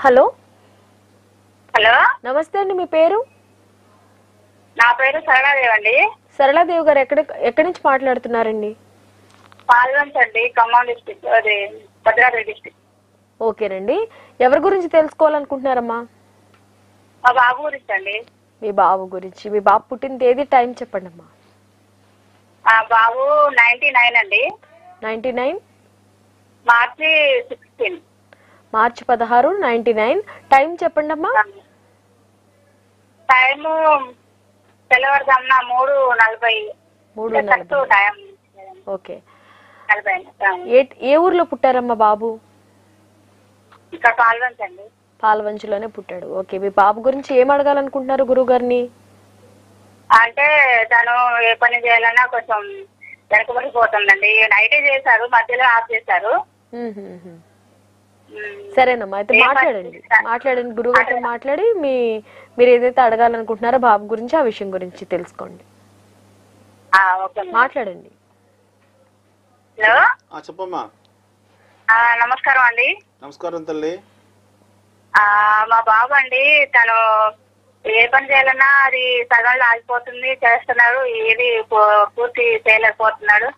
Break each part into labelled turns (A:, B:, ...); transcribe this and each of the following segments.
A: Hello
B: hello
A: నమస్తే అండి, మీ పేరు?
B: నా పేరు సరళాదేవి అండి.
A: సరళాదేవి గారు ఎక్కడి నుంచి మాట్లాడుతున్నారండి?
B: పాల్వంచ్ అండి, ఖమ్మం డిస్ట్రిక్ట్, అది భద్రాద్రి డిస్ట్రిక్ట్.
A: ఓకేనండి, ఎవరి గురించి తెలుసుకోవాలనుకుంటున్నారమ్మా?
B: మా బాబు గురించి అండి.
A: మీ బాబు గురించి. మీ బాబు పుట్టిన తేదీ, టైం చెప్పండి అమ్మా.
B: బాబు 99 అండి.
A: 99
B: మార్చి 16.
A: మార్చి 16, 99. టైం చెప్పండి అమ్మా.
B: టైము తెల్లవారుజామున 3:40.
A: 3:40.
B: Time
A: okay.
B: 40.
A: ఏ ఊర్లో పుట్టారమ్మా బాబు?
B: ఇక్కడ పాల్వంచ్ అండి.
A: పాల్వంచులోనే పుట్టాడు. ఓకే, మీ బాబు గురించి ఏం అడగాలనుకుంటున్నారు గురువు గారిని?
B: అంటే తను ఏ పని చేయాలన్నా కొంచెం వెనకబడిపోతుందండి. నైటే చేశారు, మధ్యలో ఆఫ్ చేశారు.
A: సరేనమ్మా, అయితే మాట్లాడండి గురువు గారితో మాట్లాడి మీరు ఏదైతే అడగాలనుకుంటున్నారో బాబు గురించి, ఆ విషయం గురించి తెలుసుకోండి. మాట్లాడండి.
B: హలో
C: చెప్పమ్మా.
B: నమస్కారం అండి.
C: నమస్కారం తల్లి.
B: మా బాబు అండి, తను ఏ పని చేయాలన్నా అది సగంలో ఆగిపోతుంది, చేస్తున్నాడు, ఏది పూర్తి చేయలేకపోతున్నాడు.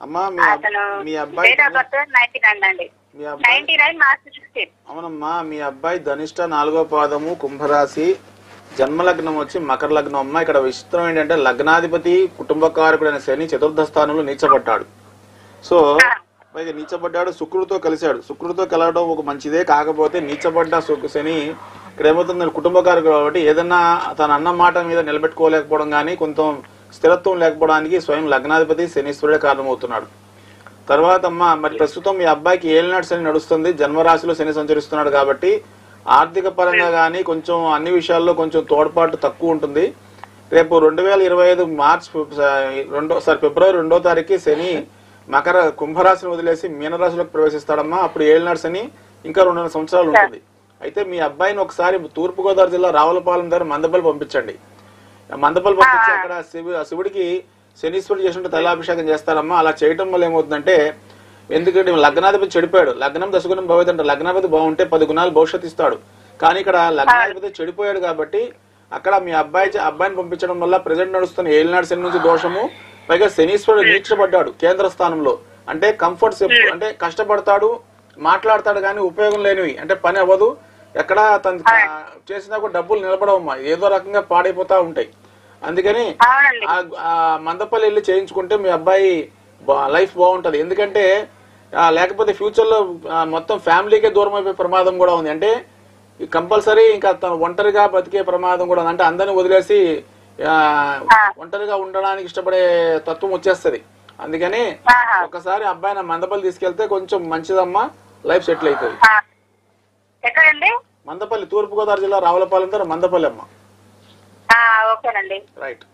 C: అమ్మా, మీ అబ్బాయి
B: డేట్ ఆఫ్ బర్త్ 99 అండి. 99 మార్చి 16.
C: అవునమ్మా, మీ అబ్బాయి ధనిష్ట 4వ పాదము, కుంభరాశి, జన్మలగ్నం వచ్చి మకర లగ్నం. అమ్మా, ఇక్కడ విచిత్రం ఏంటంటే లగ్నాధిపతి కుటుంబకారకుడైన శని చతుర్థ స్థానంలో నీచబడ్డాడు. సో పైగా నీచబడ్డాడు, శుక్రుడితో కలిశాడు. శుక్రుడితో కలవడం ఒక మంచిదే, కాకపోతే నీచబడ్డ శని ఇక్కడ ఏమవుతుంది, కుటుంబకారకుడు కాబట్టి ఏదన్నా తన అన్న మాట మీద నిలబెట్టుకోలేకపోవడం కానీ కొంచెం స్థిరత్వం లేకపోవడానికి స్వయం లగ్నాధిపతి శనీశ్వరుడే కారణమవుతున్నాడు. తర్వాత అమ్మ, మరి ప్రస్తుతం మీ అబ్బాయికి ఏలినాడు శని నడుస్తుంది, జన్మరాశిలో శని సంచరిస్తున్నాడు కాబట్టి ఆర్థిక పరంగా కానీ కొంచెం అన్ని విషయాల్లో కొంచెం తోడ్పాటు తక్కువ ఉంటుంది. రేపు 2025 ఫిబ్రవరి 2వ తారీఖు శని కుంభరాశిని వదిలేసి మీనరాశిలోకి ప్రవేశిస్తాడమ్మా. అప్పుడు ఏలినాడు శని ఇంకా 2.5 సంవత్సరాలు ఉంటుంది. అయితే మీ అబ్బాయిని ఒకసారి తూర్పుగోదావరి జిల్లా రావులపాలెం దగ్గర మందపల్లి పంపించండి. మందపల్లి పంపించి అక్కడ శివుడికి శనీశ్వరుడు చేసినట్టు తైలాభిషేకం చేస్తారమ్మా. అలా చేయటం వల్ల ఏమవుతుందంటే, ఎందుకంటే లగ్నాధిపతి చెడిపోయాడు. లగ్నం దశగుణం భవిత అంటే లగ్నాధిపతి బాగుంటే 10 గుణాలు భవిష్యత్తు ఇస్తాడు. కానీ ఇక్కడ లగ్నాధిపతి చెడిపోయాడు కాబట్టి అక్కడ మీ అబ్బాయిని పంపించడం వల్ల ప్రజెంట్ నడుస్తున్న ఏలినాడు శని నుంచి దోషము, పైగా శనీశ్వరుడు నీచబడ్డాడు కేంద్ర స్థానంలో. అంటే కంఫర్ట్స్, అంటే కష్టపడతాడు, మాట్లాడతాడు కానీ ఉపయోగం లేనివి, అంటే పని అవ్వదు, ఎక్కడ తను చేసినా కూడా డబ్బులు నిలబడవమ్మా, ఏదో రకంగా పాడైపోతా ఉంటాయి. అందుకని మందపల్లి వెళ్ళి చేయించుకుంటే మీ అబ్బాయి లైఫ్ బాగుంటది. ఎందుకంటే లేకపోతే ఫ్యూచర్ లో మొత్తం ఫ్యామిలీకే దూరం అయిపోయే ప్రమాదం కూడా ఉంది. అంటే కంపల్సరీ ఇంకా తను ఒంటరిగా బతికే ప్రమాదం కూడా ఉంది. అంటే అందరిని వదిలేసి ఒంటరిగా ఉండడానికి ఇష్టపడే తత్వం వచ్చేస్తుంది. అందుకని ఒకసారి అబ్బాయి మందపల్లి తీసుకెళ్తే కొంచెం మంచిదమ్మా, లైఫ్ సెటిల్ అవుతుంది. మందపల్లి, తూర్పుగోదావరి జిల్లా రావులపాలెం దగ్గర మందపల్లి అమ్మ.
B: ఓకేనండి.
C: రైట్.